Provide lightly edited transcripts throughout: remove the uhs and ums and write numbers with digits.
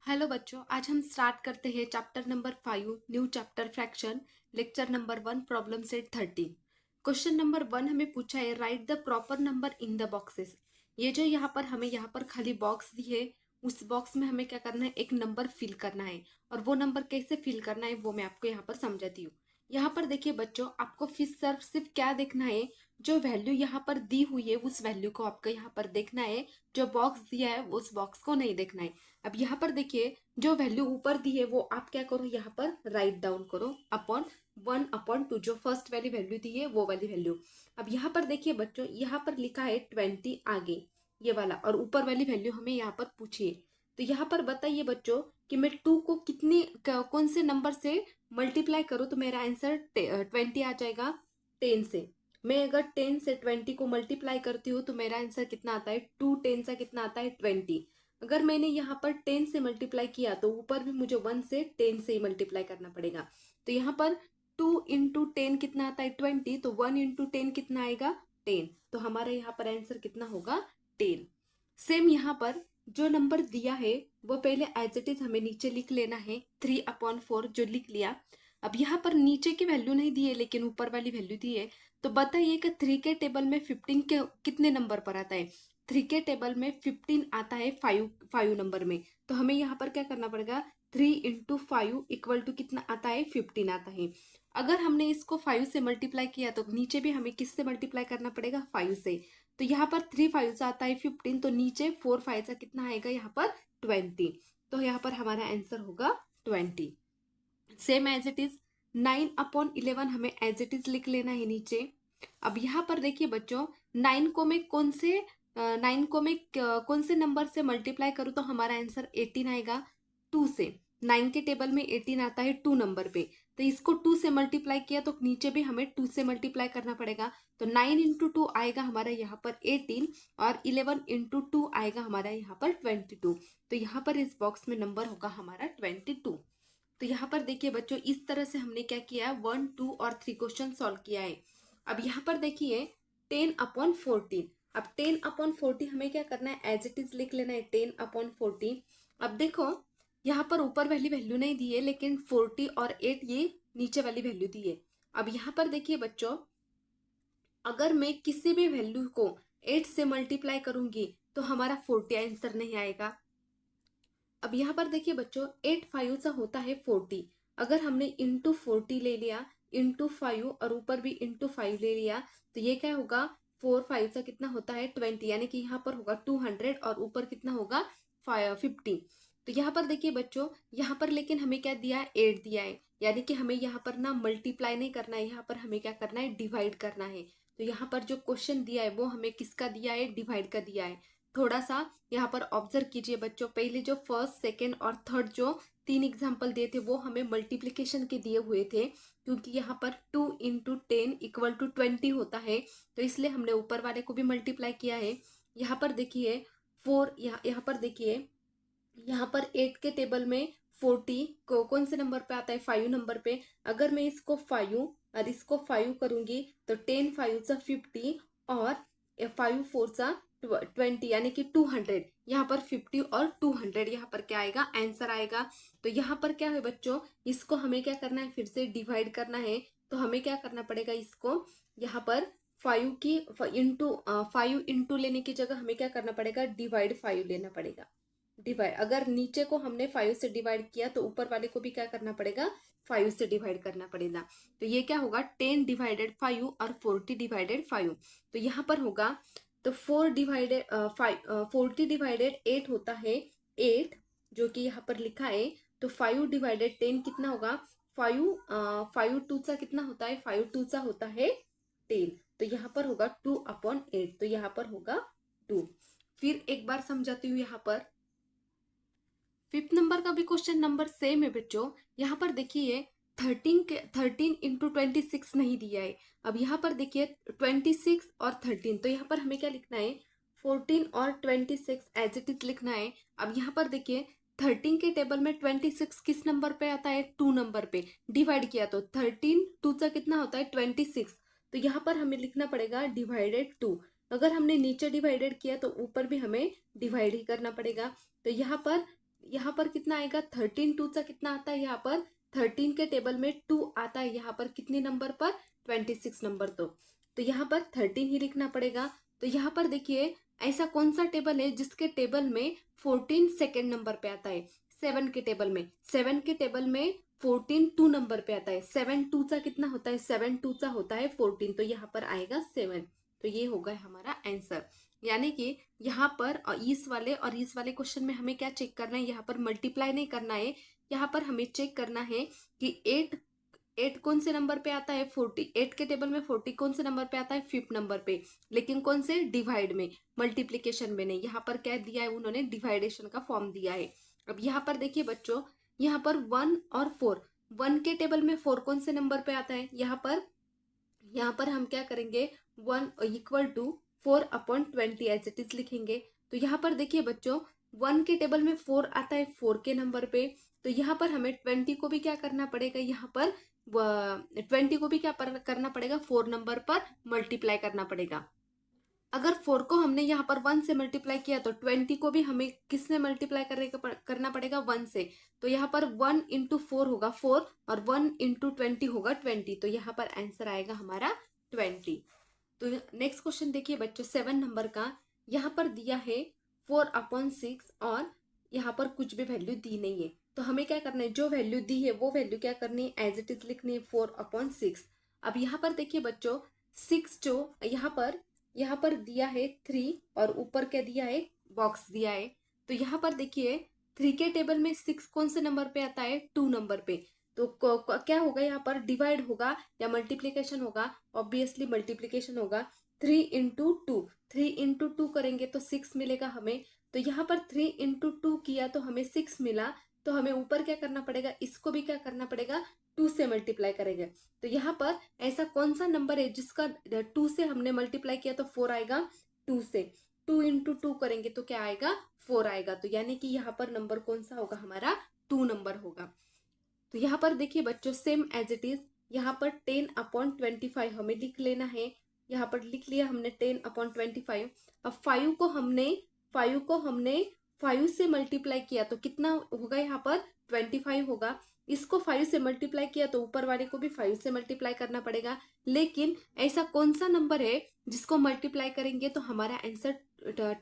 Hello बच्चों, आज हम स्टार्ट करते हैं chapter number 5 new chapter fraction lecture number 1 problem set 13। Question number 1 हमें पूछा है right the proper number in the boxes. ये जो यहाँ पर हमें यहाँ पर खाली बॉक्स दी है, उस बॉक्स में हमें क्या करना है, एक नंबर फिल करना है। और वो नंबर कैसे फिल करना है वो मैं आपको यहाँ पर समझाती हूँ। यहाँ पर देखिए बच्चों, आपको सिर्फ क्या देखना है, जो वैल्यू यहाँ पर दी हुई है उस वैल्यू को आपको यहाँ पर देखना है। जो बॉक्स दिया है उस बॉक्स को नहीं देखना है। अब यहाँ पर देखिए, जो वैल्यू ऊपर दी है वो आप क्या करो, यहाँ पर राइट डाउन करो अपॉन 1/2। जो फर्स्ट वाली वैल्यू दी है वो वाली वैल्यू। अब यहाँ पर देखिए बच्चों, यहाँ पर लिखा है 20 आगे ये वाला, और ऊपर वाली वैल्यू हमें यहाँ पर पूछिए। तो यहाँ पर बताइए बच्चों कि मैं 2 को कौन से नंबर से मल्टीप्लाई करूँ तो मेरा आंसर 20 आ जाएगा। 10 से मैं अगर 10 से 20 को मल्टीप्लाई करती हूँ तो मेरा आंसर कितना आता है, 2 10 सा कितना आता है 20। अगर मैंने यहाँ पर 10 से मल्टीप्लाई किया तो ऊपर भी मुझे 1 से 10 से ही मल्टीप्लाई करना पड़ेगा। तो यहाँ पर 2 इंटू 10 कितना आता है 20, तो 1 इंटू 10 कितना आएगा 10। तो हमारा यहाँ पर आंसर कितना होगा 10। सेम यहाँ पर जो नंबर दिया है वो पहले एज इट इज हमें नीचे लिख लेना है, 3/4 जो लिख लिया। अब यहाँ पर नीचे की वैल्यू नहीं दी है लेकिन ऊपर वाली वैल्यू दी है। तो बताइए कि 3 के टेबल में 15 के कितने नंबर पर आता है। 3 के टेबल में 15 आता है 5 नंबर में। तो हमें यहाँ पर क्या करना पड़ेगा, 3 इंटू 5 इक्वल टू कितना आता है 15 आता है। अगर हमने इसको 5 से मल्टीप्लाई किया तो नीचे भी हमें किससे मल्टीप्लाई करना पड़ेगा, 5 से। तो यहाँ पर 3 5 से आता है 15, तो नीचे 4 5 से कितना आएगा यहाँ पर 20। तो यहाँ पर हमारा आंसर होगा 20। सेम एज इट इज 9/11 हमें एज इट इज लिख लेना है नीचे। अब यहाँ पर देखिए बच्चों, 9 को मैं कौन से नंबर से मल्टीप्लाई करूँ तो हमारा आंसर 18 आएगा, 2 से। 9 के टेबल में 18 आता है 2 नंबर पे। तो इसको 2 से मल्टीप्लाई किया तो नीचे भी हमें 2 से मल्टीप्लाई करना पड़ेगा। तो 9 इंटू 2 आएगा हमारा यहाँ पर 18, और 11 इंटू 2 आएगा हमारा यहाँ पर 22। तो यहाँ पर इस बॉक्स में नंबर होगा हमारा 22। तो यहाँ पर देखिए बच्चों, इस तरह से हमने क्या किया, 1 2 और 3 क्वेश्चन सॉल्व किया है। अब यहाँ पर देखिए 10/14। अब 10/40 हमें क्या करना है, एज इट इज लिख लेना है 10/40। अब देखो यहाँ पर ऊपर वाली वैल्यू नहीं दी है लेकिन 40 और 8 ये नीचे वाली वैल्यू दी है। अब यहाँ पर देखिए बच्चों, अगर मैं किसी भी वैल्यू को 8 से मल्टीप्लाई करूंगी तो हमारा 40 आंसर नहीं आएगा। अब यहाँ पर देखिए बच्चों, 8 5 सा होता है 40। अगर हमने इंटू 40 ले लिया, इंटू 5 और ऊपर भी इंटू 5 ले लिया, तो ये क्या होगा, 4 5 सा कितना होता है 20, यानी कि यहाँ पर होगा 200 और ऊपर कितना होगा 50। तो यहाँ पर देखिए बच्चों, यहाँ पर लेकिन हमें क्या दिया है, 8 दिया है, यानी कि हमें यहाँ पर ना मल्टीप्लाई नहीं करना है, यहाँ पर हमें क्या करना है, डिवाइड करना है। तो यहाँ पर जो क्वेश्चन दिया है वो हमें किसका दिया है, डिवाइड का दिया है। थोड़ा सा यहाँ पर ऑब्जर्व कीजिए बच्चों, पहले जो फर्स्ट सेकेंड और थर्ड जो 3 एग्जाम्पल दिए थे वो हमें मल्टीप्लिकेशन के दिए हुए थे, क्योंकि यहाँ पर 2 इंटू 10 इक्वल टू 20 होता है, तो इसलिए हमने ऊपर वाले को भी मल्टीप्लाई किया है। यहाँ पर देखिए 4, यहाँ पर देखिए, यहाँ पर 8 के टेबल में 40 को कौन से नंबर पे आता है, 5 नंबर पे। अगर मैं इसको 5 और इसको 5 करूंगी तो 10 5 सा 50 और 5 4 सा 20, यानी कि 200। यहाँ पर 50 और 200 यहाँ पर क्या आएगा, आंसर आएगा। तो यहाँ पर क्या है बच्चों, इसको हमें क्या करना है, फिर से डिवाइड करना है। तो हमें क्या करना पड़ेगा, इसको यहाँ पर 5 इंटू लेने की जगह हमें क्या करना पड़ेगा, डिवाइड 5 लेना पड़ेगा। डिवाइड, अगर नीचे को हमने 5 से डिवाइड किया तो ऊपर वाले को भी क्या करना पड़ेगा, 5 से डिवाइड करना पड़ेगा। तो ये क्या होगा, 10 डिवाइडेड 5 और 40 डिवाइडेड 5। तो यहाँ पर होगा, तो 40 डिवाइडेड 8 होता है 8, जो कि यहाँ पर लिखा है। तो 5 डिवाइडेड 10 कितना होगा, 5 2 सा कितना होता है, 5 2 सा होता है 10। तो यहाँ पर होगा 2/8, तो यहाँ पर होगा 2। फिर एक बार समझाती हूँ। यहाँ पर 5th नंबर का भी क्वेश्चन नंबर सेम है बच्चों। यहाँ पर देखिए 13 इंटू 26 नहीं दिया है। अब यहाँ पर देखिए 26 और 13, तो यहाँ पर हमें क्या लिखना है, 14 और 26 एज इट इज लिखना है। अब यहाँ पर देखिए 13 के टेबल में 26 किस नंबर पे आता है, 2 नंबर पे। डिवाइड किया तो 13 2 सा कितना होता है 26। तो यहाँ पर हमें लिखना पड़ेगा डिवाइडेड 2। अगर हमने नीचे डिवाइडेड किया तो ऊपर भी हमें डिवाइड ही करना पड़ेगा। तो यहाँ पर यहाँ पर कितना आएगा, 13 टू सा कितना आता है, यहाँ पर 13 के टेबल में 2 आता है, यहाँ पर कितने नंबर पर, 26 नंबर। तो यहाँ पर 13 ही लिखना पड़ेगा। तो यहाँ पर देखिए ऐसा कौन सा टेबल है जिसके टेबल में 14 सेकेंड नंबर पे आता है, 7 के टेबल में, 7 के टेबल में 14 2 नंबर पे आता है, 7 टू सा कितना होता है, 7 टू सा होता है 14, तो यहाँ पर आएगा 7। तो ये होगा हमारा आंसर। यानी कि यहाँ पर इस वाले क्वेश्चन में हमें क्या चेक करना है, यहाँ पर मल्टीप्लाई नहीं करना है, यहाँ पर हमें चेक करना है कि 8 कौन से नंबर पे आता है, 40, 8 के टेबल में 40 कौन से नंबर पे आता है, 5th नंबर पे, लेकिन कौन से, डिवाइड में, मल्टीप्लीकेशन में नहीं। यहाँ पर क्या दिया है उन्होंने, डिवाइडेशन का फॉर्म दिया है। अब यहाँ पर देखिए बच्चों, यहाँ पर 1 और 4, 1 के टेबल में 4 कौन से नंबर पे आता है, यहाँ पर हम क्या करेंगे, 1 equal to 4/20 as it is लिखेंगे। तो यहाँ पर देखिए बच्चों, 1 के टेबल में 4 आता है 4 के नंबर पे, तो यहाँ पर हमें 20 को भी क्या करना पड़ेगा, यहाँ पर 20 को भी क्या करना पड़ेगा, 4 नंबर पर मल्टीप्लाई करना पड़ेगा। अगर 4 को हमने यहाँ पर 1 से मल्टीप्लाई किया तो 20 को भी हमें किससे मल्टीप्लाई करना पड़ेगा, 1 से। तो यहाँ पर 1 इंटू 4 होगा 4 और 1 इंटू 20 होगा 20, तो यहाँ पर आंसर आएगा हमारा 20। तो नेक्स्ट क्वेश्चन देखिए बच्चों 7 नंबर का, यहाँ पर दिया है 4/6 और यहाँ पर कुछ भी वैल्यू दी नहीं है। तो हमें क्या करना है, जो वैल्यू दी है वो वैल्यू क्या करनी है, एज इट इज लिखनी है 4/6। अब यहाँ पर देखिए बच्चों 6 जो यहाँ पर दिया है 3 और ऊपर क्या दिया है, बॉक्स दिया है। तो यहाँ पर देखिए 3 के टेबल में 6 कौन से नंबर पे आता है, 2 नंबर पे। तो क्या होगा, यहाँ पर डिवाइड होगा या मल्टीप्लीकेशन होगा, ऑब्वियसली मल्टीप्लीकेशन होगा। 3 इंटू टू, 3 इंटू टू करेंगे तो 6 मिलेगा हमें। तो यहाँ पर 3 इंटू टू किया तो हमें 6 मिला। तो हमें ऊपर क्या करना पड़ेगा, इसको भी क्या करना पड़ेगा, 2 से मल्टीप्लाई करेंगे। तो यहाँ पर ऐसा कौन सा नंबर है जिसका 2 से हमने मल्टीप्लाई किया तो 4 आएगा, 2 से 2 इंटू टू करेंगे तो क्या आएगा, 4 आएगा। तो यानी कि यहाँ पर नंबर कौन सा होगा, हमारा 2 नंबर होगा। तो यहाँ पर देखिए बच्चों सेम एज इट इज, यहाँ पर 10/25 हमें लिख लेना है। यहाँ पर लिख लिया हमने 10/25। अब 5 को हमने 5 से मल्टीप्लाई किया तो कितना होगा, यहाँ पर 25 होगा। इसको 5 से मल्टीप्लाई किया तो ऊपर वाले को भी 5 से मल्टीप्लाई करना पड़ेगा। लेकिन ऐसा कौन सा नंबर है जिसको मल्टीप्लाई करेंगे तो हमारा आंसर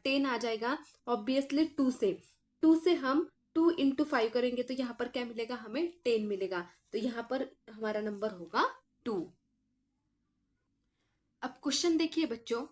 10 आ जाएगा, ऑब्वियसली 2 से हम 2 इंटू 5 करेंगे तो यहाँ पर क्या मिलेगा, हमें 10 मिलेगा। तो यहाँ पर हमारा नंबर होगा 2। अब क्वेश्चन देखिए बच्चों,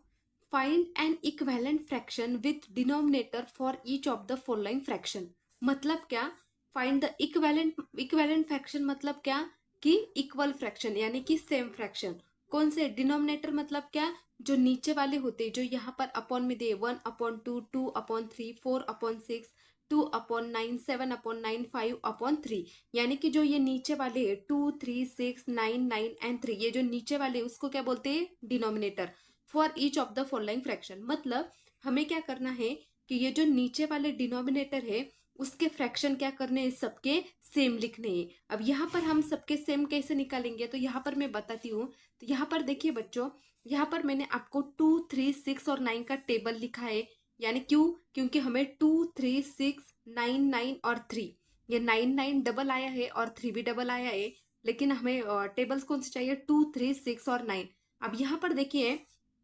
find N equivalent fraction with denominator for each of the following fraction. मतलब क्या, फाइंड द इक्विवेलेंट फ्रैक्शन मतलब क्या, कि इक्वल फ्रैक्शन यानी कि सेम फ्रैक्शन। कौन से, डिनोमिनेटर मतलब क्या, जो नीचे वाले होते हैं, जो यहाँ पर अपॉन में दे, 1/2, 2/3, 4/6, 2/9, 7/9, 5/3, यानी कि जो ये नीचे वाले 2, 3, 6, 9, 9 एंड 3, ये जो नीचे वाले उसको क्या बोलते हैं, denominator. For each of the following fraction, मतलब हमें क्या करना है कि ये जो नीचे वाले डिनोमिनेटर है उसके फ्रैक्शन क्या करने हैं, सबके सेम लिखने हैं। अब यहाँ पर हम सबके सेम कैसे निकालेंगे, तो यहाँ पर मैं बताती हूँ। तो यहाँ पर देखिए बच्चों, यहाँ पर मैंने आपको 2, 3, 6 और 9 का टेबल लिखा है। यानी क्योंकि हमें 2, 3, 6, 9, 9 और 3, ये 9, 9 डबल आया है और 3 भी डबल आया है। लेकिन हमें टेबल्स कौन से चाहिए, 2, 3, 6 और 9। अब यहाँ पर देखिए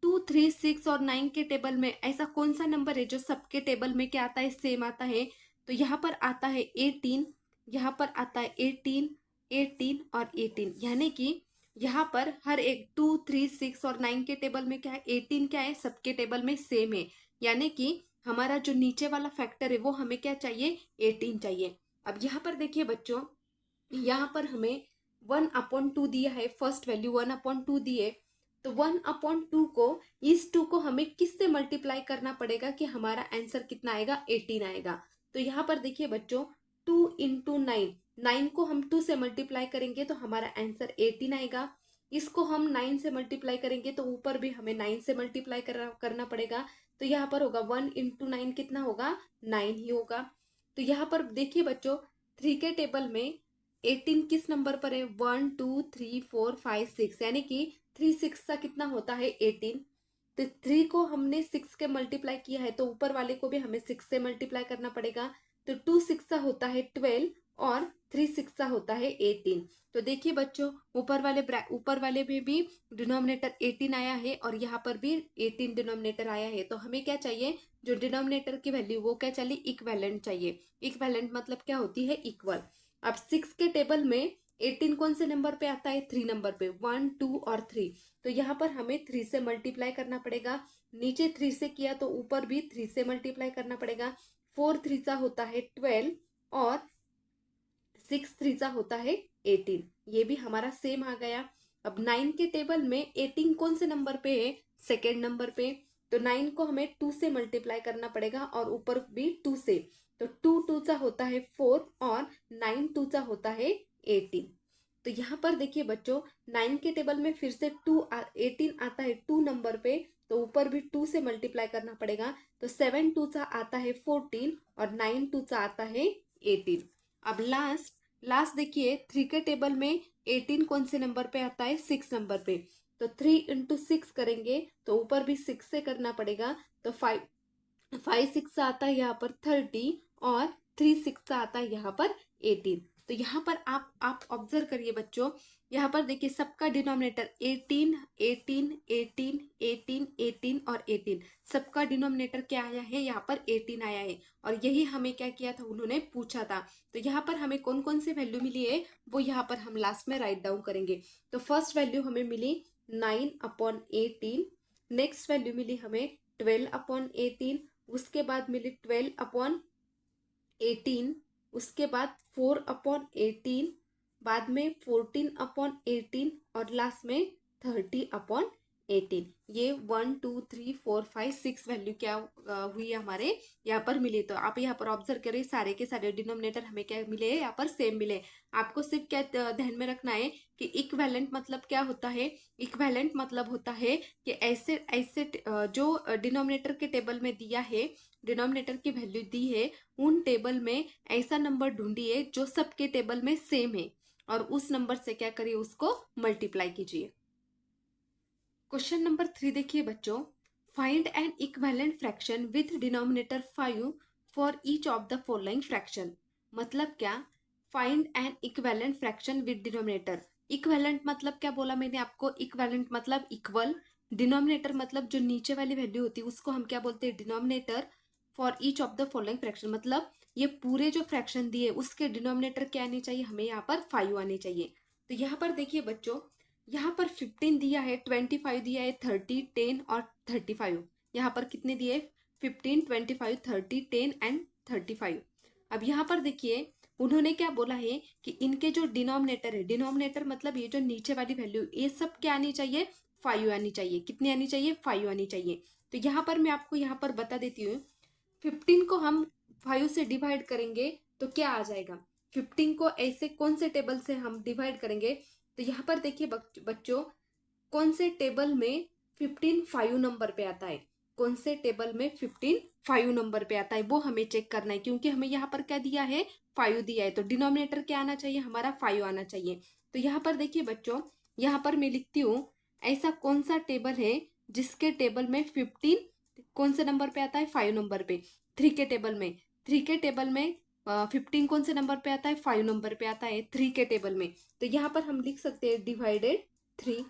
2, 3, 6 और 9 के टेबल में ऐसा कौन सा नंबर है जो सबके टेबल में क्या आता है, सेम आता है। तो यहाँ पर आता है 18, यहाँ पर आता है 18, 18 और 18, यानी कि यहाँ पर हर एक 2, 3, 6 और 9 के टेबल में क्या है, 18 क्या है, सबके टेबल में सेम है। यानी कि हमारा जो नीचे वाला फैक्टर है वो हमें क्या चाहिए, 18 चाहिए। अब यहाँ पर देखिए बच्चों, यहाँ पर हमें 1/2 दिया है, फर्स्ट वैल्यू 1/2 दी है। तो 1/2 को, इस 2 को हमें किससे मल्टीप्लाई करना पड़ेगा कि हमारा आंसर कितना आएगा, 18 आएगा। तो यहाँ पर देखिए बच्चों 2 इंटू 9, 9 को हम 2 से मल्टीप्लाई करेंगे तो हमारा आंसर 18 आएगा। इसको हम 9 से मल्टीप्लाई करेंगे तो ऊपर भी हमें 9 से मल्टीप्लाई करना पड़ेगा। तो यहाँ पर होगा 1 इंटू 9 कितना होगा, 9 ही होगा। तो यहाँ पर देखिए बच्चों 3 के टेबल में 18 किस नंबर पर है, 1, 2, 3, 4, 5, 6, यानी कि 3 6 का कितना होता है, 18। तो 3 को हमने 6 के मल्टीप्लाई किया है तो ऊपर वाले को भी हमें 6 से मल्टीप्लाई करना पड़ेगा। तो 2 सिक्सा होता है 12 और 3 सिक्सा होता है 18। तो देखिए बच्चों, ऊपर वाले में भी डिनोमिनेटर 18 आया है और यहाँ पर भी 18 डिनोमिनेटर आया है। तो हमें क्या चाहिए, जो डिनोमिनेटर की वैल्यू वो क्या चाहिए, इक्विवेलेंट चाहिए। इक्विवेलेंट मतलब क्या होती है, इक्वल। अब 6 के टेबल में 18 कौन से नंबर पे आता है, 3 नंबर पे, 1 2 और 3। तो यहाँ पर हमें 3 से मल्टीप्लाई करना पड़ेगा। नीचे 3 से किया तो ऊपर भी 3 से मल्टीप्लाई करना पड़ेगा। 4 3 सा होता है 12 और 6 3 सा होता है 18। ये भी हमारा सेम आ गया। अब 9 के टेबल में 18 कौन से नंबर पे है, सेकेंड नंबर पे। तो 9 को हमें 2 से मल्टीप्लाई करना पड़ेगा और ऊपर भी 2 से। तो 2 2 सा होता है 4 और 9 2 सा होता है 18। तो यहाँ पर देखिए बच्चों, 9 के टेबल में फिर से 18 आता है 2 नंबर पे। तो ऊपर भी 2 से मल्टीप्लाई करना पड़ेगा। तो 7 2 सा आता है 14 और 9 2 सा आता है 18। अब लास्ट देखिए, 3 के टेबल में 18 कौन से नंबर पे आता है, 6 नंबर पे। तो 3 इंटू 6 करेंगे तो ऊपर भी 6 से करना पड़ेगा। तो 5 6 आता है यहाँ पर 30 और 3 6 आता है यहाँ पर 18। तो यहाँ पर आप ऑब्जर्व करिए बच्चों, यहाँ पर देखिए सबका डिनोमिनेटर 18 18 18 18 18 और 18, सबका डिनोमिनेटर क्या आया है, यहाँ पर 18 आया है। और यही हमें क्या किया था, उन्होंने पूछा था। तो यहाँ पर हमें कौन कौन से वैल्यू मिली है वो यहाँ पर हम लास्ट में राइट डाउन करेंगे। तो फर्स्ट वैल्यू हमें मिली 9/18। नेक्स्ट वैल्यू मिली हमें 12/18। उसके बाद मिली 12/18। उसके बाद 4/18। बाद में 14/18 और लास्ट में 30/18। ये 1 2 3 4 5 6 वैल्यू क्या हुई हमारे यहाँ पर मिली। तो आप यहाँ पर ऑब्जर्व करें, सारे के सारे डिनोमिनेटर हमें क्या मिले, यहाँ पर सेम मिले। आपको सिर्फ क्या ध्यान में रखना है कि इक्विवेलेंट मतलब क्या होता है। इक्विवेलेंट मतलब होता है कि ऐसे ऐसे जो डिनोमिनेटर के टेबल में दिया है, डिनोमिनेटर की वैल्यू दी है, उन टेबल में ऐसा नंबर ढूंढिए जो सबके टेबल में सेम है और उस नंबर से क्या करिए, उसको मल्टीप्लाई कीजिए। क्वेश्चन नंबर 3 देखिए बच्चों, find N equivalent fraction with denominator 5 for each of the following fraction. मतलब क्या, find N equivalent fraction with denominator. Equivalent मतलब क्या बोला मैंने आपको, इक्विवेलेंट मतलब इक्वल। डिनोमिनेटर मतलब जो नीचे वाली वैल्यू होती है उसको हम क्या बोलते हैं, denominator. For each of the following fraction मतलब ये पूरे जो फ्रैक्शन दिए उसके डिनोमिनेटर क्या आने चाहिए, हमें यहाँ पर 5 आने चाहिए। तो यहाँ पर देखिए बच्चों, यहाँ पर 15 दिया है, 25 दिया है, 30 10 और 35। यहाँ पर कितने दिए, 15 25 30 10 एंड 35। अब यहाँ पर देखिए उन्होंने क्या बोला है कि इनके जो डिनोमिनेटर है, डिनोमिनेटर मतलब ये जो नीचे वाली वैल्यू, ये सब क्या आनी चाहिए, 5 आनी चाहिए। कितनी आनी चाहिए, 5 आनी चाहिए। तो यहाँ पर मैं आपको यहाँ पर बता देती हूँ, 15 को हम 5 से डिवाइड करेंगे तो क्या आ जाएगा। 15 को ऐसे कौन से टेबल से हम डिवाइड करेंगे, तो यहाँ पर देखिए बच्चों, कौन से टेबल में 15 5 नंबर पे आता है, कौन से टेबल में 15 5 नंबर पे आता है वो हमें चेक करना है। क्योंकि हमें यहाँ पर क्या दिया है, 5 दिया है, तो डिनोमिनेटर क्या आना चाहिए, हमारा 5 आना चाहिए। तो यहाँ पर देखिए बच्चों, यहाँ पर मैं लिखती हूँ, ऐसा कौन सा टेबल है जिसके टेबल में 15 कौन से नंबर पे आता है, 5 नंबर पे। 3 के टेबल में, 3 के टेबल में 15 कौन से नंबर पे आता है, 5 नंबर पे आता है 3 के टेबल में। तो यहाँ पर हम लिख सकते हैं डिवाइडेड 3,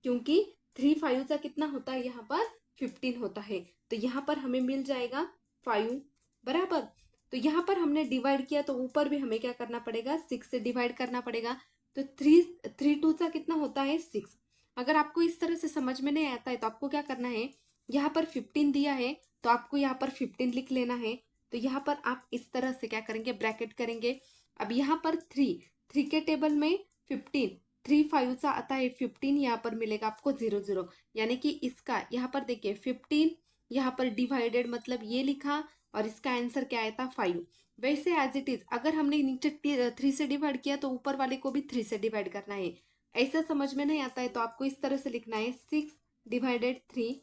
क्योंकि 3 5 का कितना होता है, यहाँ पर 15 होता है। तो यहाँ पर हमें मिल जाएगा 5 बराबर। तो यहाँ पर हमने डिवाइड किया तो ऊपर भी हमें क्या करना पड़ेगा, 6 से डिवाइड करना पड़ेगा। तो 3 2 का कितना होता है, 6। अगर आपको इस तरह से समझ में नहीं आता है तो आपको क्या करना है, यहाँ पर 15 दिया है तो आपको यहाँ पर 15 लिख लेना है। तो यहाँ पर आप इस तरह से क्या करेंगे, ब्रैकेट करेंगे। अब यहाँ पर 3 के टेबल में 15, 3 5 सा आता है 15, यहाँ पर मिलेगा आपको 0 0। यानी कि इसका यहाँ पर देखिए 15, यहाँ पर डिवाइडेड मतलब ये लिखा और इसका आंसर क्या आया था, 5। वैसे एज इट इज अगर हमने नीचे 3 से डिवाइड किया तो ऊपर वाले को भी 3 से डिवाइड करना है। ऐसा समझ में नहीं आता है तो आपको इस तरह से लिखना है, 6 डिवाइडेड 3,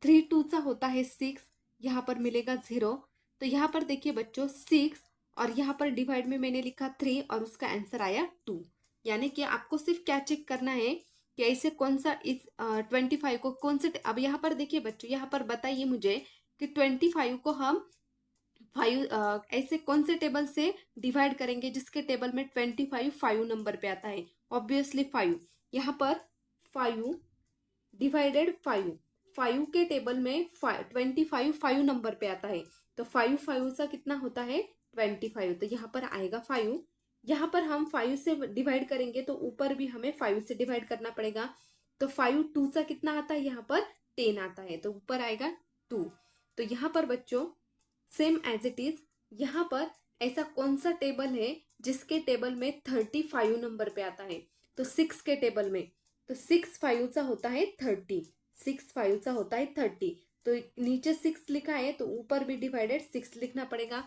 3 2 सा होता है 6, यहाँ पर मिलेगा 0। तो यहाँ पर देखिए बच्चों 6 और यहाँ पर डिवाइड में मैंने लिखा 3 और उसका आंसर आया 2। यानी कि आपको सिर्फ क्या चेक करना है कि ऐसे कौन सा इस 25 को कौन से, अब यहाँ पर देखिए बच्चों, यहाँ पर बताइए मुझे कि 25 को हम ऐसे कौन से टेबल से डिवाइड करेंगे जिसके टेबल में 25 5 नंबर पे आता है? ऑब्वियसली 5। यहाँ पर 5 डिवाइडेड 5, 5 के टेबल में 25 5 नंबर पे आता है, तो 5 5 सा कितना होता है? 25। तो यहाँ पर आएगा 5। यहाँ पर हम 5 से डिवाइड करेंगे तो ऊपर भी हमें 5 से डिवाइड करना पड़ेगा, तो 5 2 सा कितना आता है? यहाँ पर 10 आता है, तो ऊपर आएगा 2। तो यहाँ पर बच्चों सेम एज इट इज, यहाँ पर ऐसा कौन सा टेबल है जिसके टेबल में 35 नंबर पे आता है? तो 6 के टेबल में, तो 6 5 सा होता है 30, 6 5 सा होता है 30। तो नीचे 6 लिखा है तो ऊपर भी डिवाइडेड 6 लिखना पड़ेगा।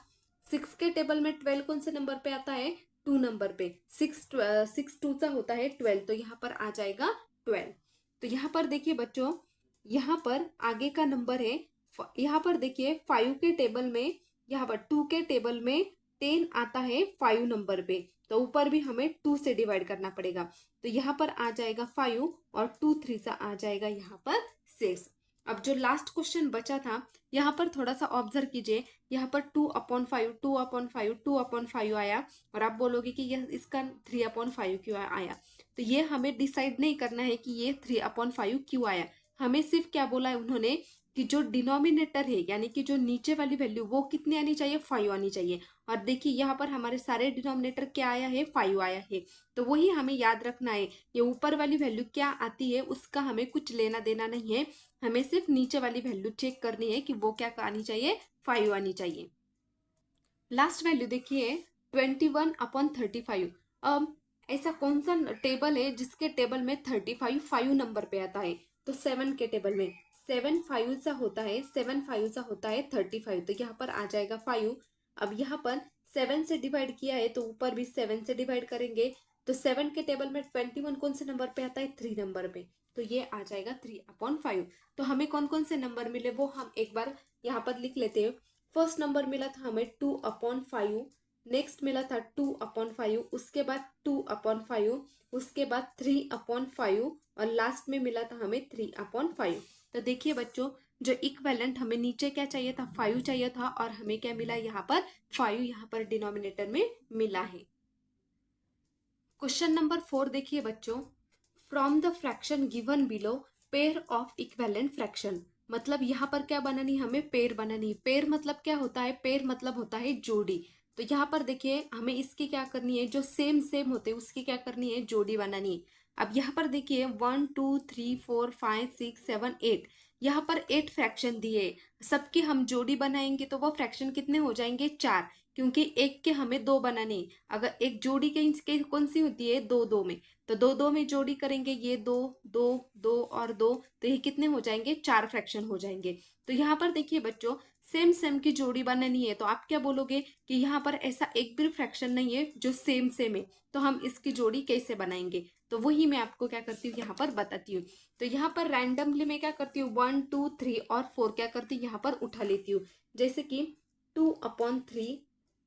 6 के टेबल में 12 कौन से नंबर पे आता है? 2 नंबर पे। 6 2 सा होता है 12, तो यहाँ पर आ जाएगा 12। तो यहाँ पर देखिए बच्चों, यहाँ पर आगे का नंबर है, यहाँ पर देखिए 5 के टेबल में, यहाँ पर 2 के टेबल में 10 आता है 5 नंबर पे, तो ऊपर भी हमें 2 से डिवाइड करना पड़ेगा, तो यहाँ पर आ जाएगा 5 और 2 3 सा आ जाएगा यहाँ पर 6। अब जो लास्ट क्वेश्चन बचा था, यहाँ पर थोड़ा सा ऑब्जर्व कीजिए, यहाँ पर 2/5 2/5 2/5 आया, और आप बोलोगे कि यह इसका 3/5 क्यों आया? तो ये हमें डिसाइड नहीं करना है कि ये 3/5 क्यों आया। हमें सिर्फ क्या बोला है उन्होंने कि जो डिनोमिनेटर है, यानी कि जो नीचे वाली वैल्यू, वो कितनी आनी चाहिए? 5 आनी चाहिए। और देखिए यहाँ पर हमारे सारे डिनोमिनेटर क्या आया है? 5 आया है। तो वही हमें याद रखना है, ये ऊपर वाली वैल्यू क्या आती है उसका हमें कुछ लेना देना नहीं है, हमें सिर्फ नीचे वाली वैल्यू चेक करनी है कि वो क्या आनी चाहिए? 5 आनी चाहिए। लास्ट वैल्यू देखिए 21/35। अब ऐसा कौन सा टेबल है जिसके टेबल में 35 5 नंबर पे आता है? तो 7 के टेबल में 7 5 सा होता है, 7 5 सा होता है 35, तो यहाँ पर आ जाएगा 5। अब यहाँ पर 7 से डिवाइड किया है तो ऊपर भी 7 से डिवाइड करेंगे, तो 7 के टेबल में 21 कौन से नंबर पे आता है? 3 नंबर पे, तो ये आ जाएगा 3/5। तो हमें कौन कौन से नंबर मिले वो हम एक बार यहाँ पर लिख लेते हैं। फर्स्ट नंबर मिला था हमें 2/5, नेक्स्ट मिला था 2/5, उसके बाद 2/5, उसके बाद 3/5, और लास्ट में मिला था हमें 3/5। तो देखिए बच्चों, जो इक्विवेलेंट हमें नीचे क्या चाहिए था? 5 चाहिए था, और हमें क्या मिला यहाँ पर? 5 यहाँ पर डिनोमिनेटर में मिला है। क्वेश्चन नंबर 4 देखिए बच्चों, from the fraction given below pair of equivalent fraction. मतलब यहाँ पर क्या बनानी? हमें पेयर बनानी। पेयर मतलब क्या होता है? पेयर मतलब होता है जोड़ी। तो यहाँ पर देखिए हमें इसकी क्या करनी है? जो सेम सेम होते हैं उसकी क्या करनी है? जोड़ी बनानी है। अब यहाँ पर देखिए 1 2 3 4 5 6 7 8, यहाँ पर 8 फ्रैक्शन दिए, सबकी हम जोड़ी बनाएंगे तो वो फ्रैक्शन कितने हो जाएंगे? 4, क्योंकि एक के हमें 2 बनाने। अगर एक जोड़ी के कौन सी होती है? 2 2 में, तो 2 2 में जोड़ी करेंगे, ये 2 2 2 और 2, तो ये कितने हो जाएंगे? 4 फ्रैक्शन हो जाएंगे। तो यहाँ पर देखिए बच्चों, सेम सेम की जोड़ी बनानी है, तो आप क्या बोलोगे कि यहाँ पर ऐसा एक भी फ्रैक्शन नहीं है जो सेम सेम है, तो हम इसकी जोड़ी कैसे बनाएंगे? तो वही मैं आपको क्या करती हूँ यहाँ पर बताती हूँ। तो यहाँ पर रैंडमली मैं क्या करती हूँ? 1 2 3 और 4 क्या करती हूँ? यहाँ पर उठा लेती हूँ। जैसे कि 2/3,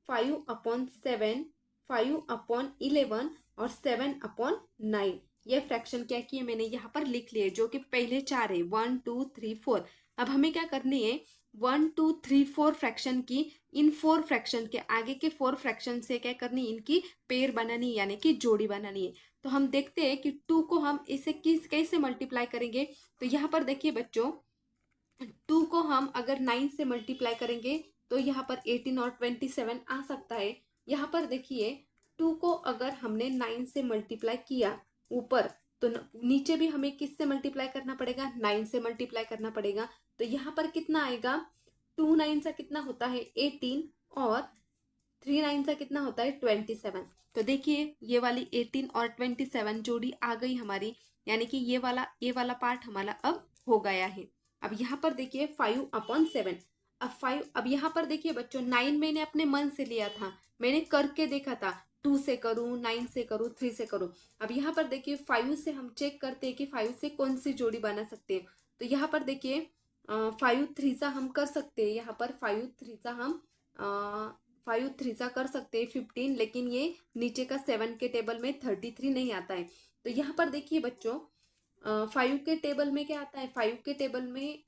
5/7, 5/11 और 7/9, ये फ्रैक्शन क्या किए मैंने यहाँ पर लिख लिए, जो कि पहले 4 है, 1 2 3 4। अब हमें क्या करनी है? 1 2 3 4 फ्रैक्शन की इन 4 फ्रैक्शन के आगे के 4 फ्रैक्शन से क्या करनी? इनकी पेयर बनानी, यानी कि जोड़ी बनानी है। तो हम देखते हैं कि 2 को हम इसे कैसे मल्टीप्लाई करेंगे। तो यहाँ पर देखिए बच्चों, 2 को हम अगर 9 से मल्टीप्लाई करेंगे तो यहाँ पर 18 और 27 आ सकता है। यहाँ पर देखिए 2 को अगर हमने 9 से मल्टीप्लाई किया ऊपर, तो नीचे भी हमें किससे मल्टीप्लाई करना पड़ेगा? 9 से मल्टीप्लाई करना पड़ेगा। तो यहाँ पर कितना आएगा? 2 9 सा कितना होता है? 18, और 3 9 सा कितना होता है? 27। तो देखिए ये वाली 18 और 27 जोड़ी आ गई हमारी, यानी कि ये वाला पार्ट हमारा अब हो गया है। अब यहाँ पर देखिए 5/7। अब यहाँ पर देखिए बच्चों, 9 मैंने अपने मन से लिया था, मैंने करके देखा था, 2 से करूँ, 9 से करूँ, 3 से करूँ। अब यहाँ पर देखिए 5 से हम चेक करते हैं कि 5 से कौन सी जोड़ी बना सकते हैं। तो यहाँ पर देखिए 5 3 सा हम कर सकते हैं, यहाँ पर 5 3 सा हम 5 3 सा कर सकते हैं 15, लेकिन ये नीचे का 7 के टेबल में 33 नहीं आता है। तो यहाँ पर देखिए बच्चों, 5 के टेबल में क्या आता है? 5 के टेबल में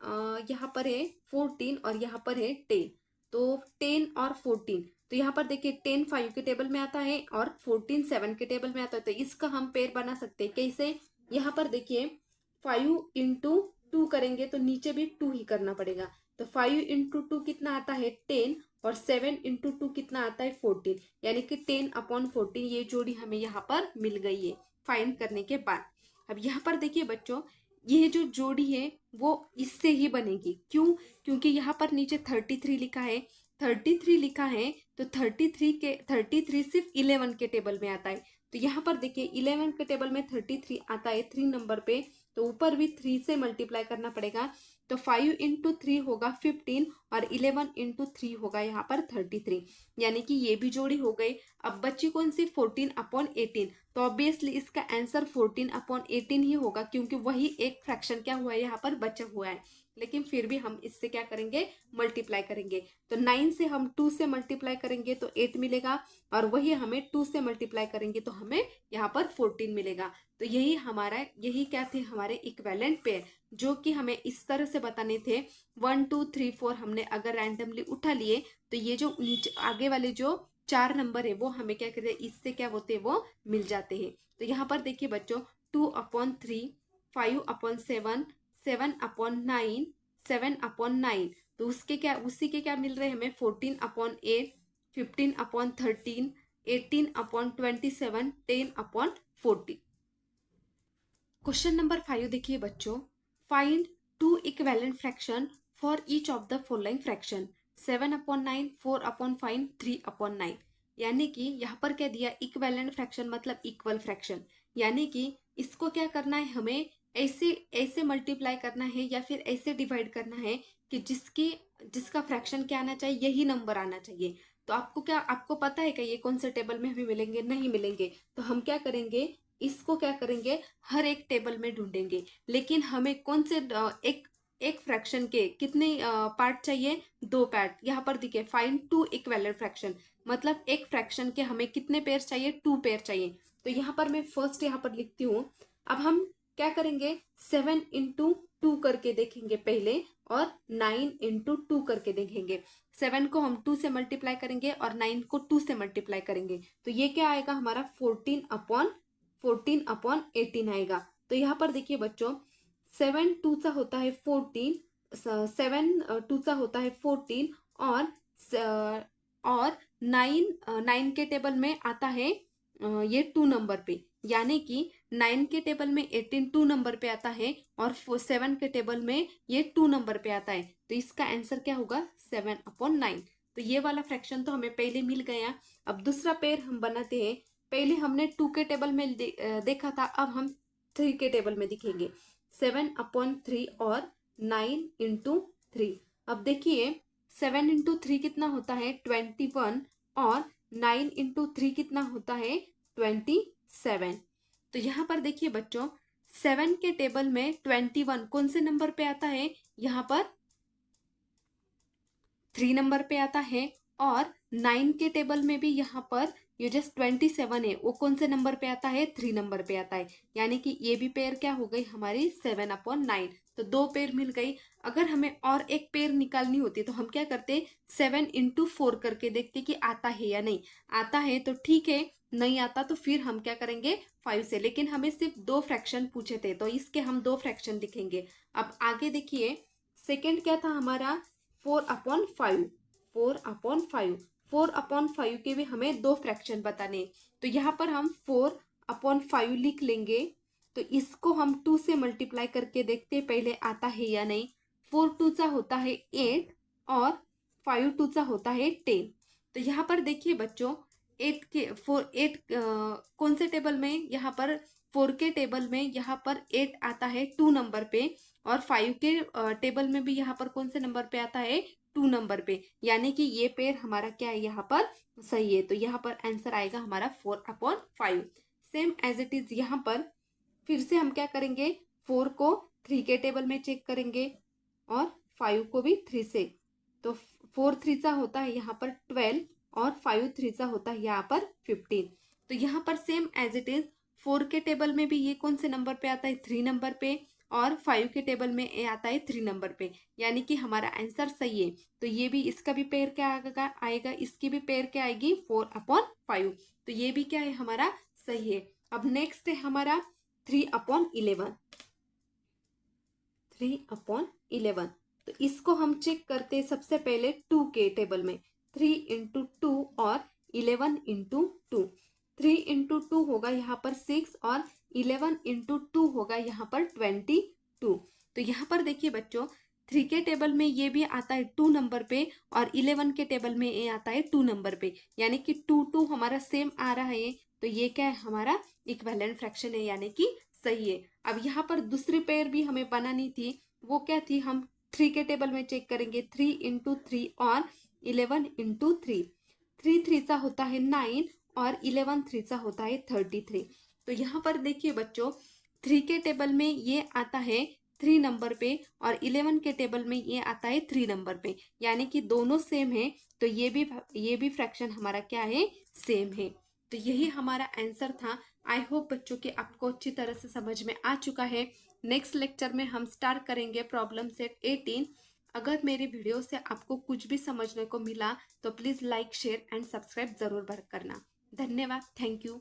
यहाँ पर है 14 और यहाँ पर है 10। तो 10 और 14, तो यहाँ पर देखिए 10 5 के टेबल में आता है और 14 7 के टेबल में आता है। तो इसका हम पेयर बना सकते हैं कैसे, यहाँ पर देखिए 5 इंटू 2 करेंगे तो नीचे भी 2 ही करना पड़ेगा। तो 5 इंटू 2 कितना आता है 10 और 7 इंटू 2 कितना आता है 14, यानी कि 10/14 ये जोड़ी हमें यहाँ पर मिल गई है फाइंड करने के बाद। अब यहाँ पर देखिए बच्चों, ये जो जोड़ी है वो इससे ही बनेगी। क्यों? क्योंकि यहाँ पर नीचे 33 लिखा है, 33 लिखा है तो 33 सिर्फ 11 के टेबल में आता है। तो यहाँ पर देखिए 11 के टेबल में 33 आता है 3 नंबर पे, तो ऊपर भी 3 से मल्टीप्लाई करना पड़ेगा। तो 5 इंटू 3 होगा 15 और 11 इंटू 3 होगा यहाँ पर 33, यानी कि ये भी जोड़ी हो गई। अब बच्ची कौन सी 14/18, तो ऑब्वियसली इसका आंसर 14/18 ही होगा, क्योंकि वही एक फ्रैक्शन क्या हुआ है यहाँ पर बचा हुआ है। लेकिन फिर भी हम इससे क्या करेंगे, मल्टीप्लाई करेंगे। तो 9 से हम 2 से मल्टीप्लाई करेंगे तो 8 मिलेगा, और वही हमें 2 से मल्टीप्लाई करेंगे तो हमें यहाँ पर 14 मिलेगा। तो यही क्या थे हमारे इक्विवेलेंट पेयर, जो कि हमें इस तरह से बताने थे। 1 2 3 4 हमने अगर रैंडमली उठा लिए तो ये जो नीचे आगे वाले जो 4 नंबर है वो हमें क्या कहते हैं, इससे क्या होते हैं, वो मिल जाते हैं। तो यहाँ पर देखिए बच्चों 2/3, 5/7, 7/9, 7/9, तो उसी के क्या मिल रहे हैं हमें 14/8, 15/13, 18/27, 10/40। क्वेश्चन नंबर 5 देखिए बच्चों, find 2 equivalent fraction for each of the following fraction, 7/9, 4/5, 3/9। यानी कि यहाँ पर क्या दिया, इक्विवेलेंट फ्रैक्शन मतलब इक्वल फ्रैक्शन, यानी कि इसको क्या करना है, हमें ऐसे ऐसे मल्टीप्लाई करना है या फिर ऐसे डिवाइड करना है कि जिसका फ्रैक्शन क्या आना चाहिए, यही नंबर आना चाहिए। तो आपको पता है कि ये कौन से टेबल में हमें मिलेंगे, नहीं मिलेंगे। तो हम क्या करेंगे, इसको क्या करेंगे, हर एक टेबल में ढूंढेंगे। लेकिन हमें कौन से एक फ्रैक्शन के कितने पार्ट चाहिए, 2 पार्ट। यहाँ पर देखिए फाइंड 2 इक्विवेलेंट फ्रैक्शन, मतलब एक फ्रैक्शन के हमें कितने पेयर चाहिए, 2 पेयर चाहिए। तो यहाँ पर मैं फर्स्ट यहाँ पर लिखती हूँ। अब हम क्या करेंगे, 7 इंटू 2 करके देखेंगे पहले, और 9 इंटू 2 करके देखेंगे। 7 को हम 2 से मल्टीप्लाई करेंगे और 9 को 2 से मल्टीप्लाई करेंगे, तो ये क्या आएगा हमारा 14/18 आएगा। तो यहाँ पर देखिए बच्चों 7 2 सा होता है 14, 7 2 सा होता है 14, और 9 के टेबल में आता है ये 2 नंबर पे, यानी कि 9 के टेबल में 18 2 नंबर पे आता है, और 7 के टेबल में ये 2 नंबर पे आता है। तो इसका आंसर क्या होगा 7/9। तो ये वाला फ्रैक्शन तो हमें पहले मिल गया। अब दूसरा पेयर हम बनाते हैं। पहले हमने 2 के टेबल में देखा था, अब हम 3 के टेबल में दिखेंगे। 7/3 और 9 इंटू 3। अब देखिए 7 इंटू 3 कितना होता है 21, और 9 इंटू 3 कितना होता है 27। तो यहाँ पर देखिए बच्चों 7 के टेबल में 21 कौन से नंबर पे आता है, यहाँ पर 3 नंबर पे आता है, और 9 के टेबल में भी यहाँ पर ये जस्ट 27 है, वो कौन से नंबर पे आता है, 3 नंबर पे आता है। यानी कि ये भी पेयर क्या हो गई हमारी 7/9। तो 2 पेयर मिल गई। अगर हमें और एक पेयर निकालनी होती तो हम क्या करते, 7 इंटू 4 करके देखते कि आता है या नहीं। आता है तो ठीक है, नहीं आता तो फिर हम क्या करेंगे 5 से। लेकिन हमें सिर्फ 2 फ्रैक्शन पूछे थे, तो इसके हम 2 फ्रैक्शन दिखेंगे। अब आगे देखिए सेकेंड क्या था हमारा 4/5, 4/5, 4/5 के भी हमें 2 फ्रैक्शन बताने। तो यहाँ पर हम 4/5 लिख लेंगे। तो इसको हम 2 से मल्टीप्लाई करके देखते हैं पहले आता है या नहीं। 4 2 सा होता है 8, और 5 2 सा होता है 10। तो यहाँ पर देखिए बच्चों 8 कौन से टेबल में, यहाँ पर 4 के टेबल में यहाँ पर 8 आता है 2 नंबर पे, और 5 के टेबल में भी यहाँ पर कौन से नंबर पे आता है 2 नंबर पे। यानी कि ये पेयर हमारा क्या है यहाँ पर सही है। तो यहाँ पर आंसर आएगा हमारा 4/5। सेम एज इट इज यहाँ पर फिर से हम क्या करेंगे, 4 को 3 के टेबल में चेक करेंगे, और 5 को भी 3 से। तो 4 3 सा होता है यहाँ पर 12, और 5 3 सा होता है यहाँ पर 15। तो यहाँ पर सेम एज इट इज 4 के टेबल में भी ये कौन से नंबर पे आता है 3 नंबर पे, और 5 के टेबल में ए आता है 3 नंबर पे, यानी कि हमारा आंसर सही है। तो ये भी, इसका भी पेयर क्या आएगा, इसकी भी पेयर क्या आएगी 4/5। तो ये भी क्या है हमारा सही है। अब नेक्स्ट है हमारा 3/11। 3/11, तो इसको हम चेक करते हैं सबसे पहले 2 के टेबल में। 3 इंटू 2 और 11 इंटू 2। 3 इंटू 2 होगा यहाँ पर 6 और 11 इंटू 2 होगा यहाँ पर 22। तो यहाँ पर देखिए बच्चों, 3 के टेबल में ये भी आता है 2 नंबर पे और 11 के टेबल में ये आता है 2 नंबर पे, यानी कि 2 हमारा सेम आ रहा है। तो ये क्या है हमारा इक्विवेलेंट फ्रैक्शन है, यानी कि सही है। अब यहाँ पर दूसरी पेयर भी हमें बनानी थी, वो क्या थी, हम 3 के टेबल में चेक करेंगे। 3 इंटू 3 और 11 इंटू 3। 3 3 सा होता है 9 और 11 3 सा होता है 33। तो यहाँ पर देखिए बच्चों, 3 के टेबल में ये आता है 3 नंबर पे और 11 के टेबल में ये आता है 3 नंबर पे, यानी कि दोनों सेम है। तो ये भी फ्रैक्शन हमारा क्या है, सेम है। तो यही हमारा आंसर था। आई होप बच्चों कि आपको अच्छी तरह से समझ में आ चुका है। नेक्स्ट लेक्चर में हम स्टार्ट करेंगे प्रॉब्लम सेट 18। अगर मेरी वीडियो से आपको कुछ भी समझने को मिला तो please like, share and subscribe ज़रूर करना। धन्यवाद, थैंक यू।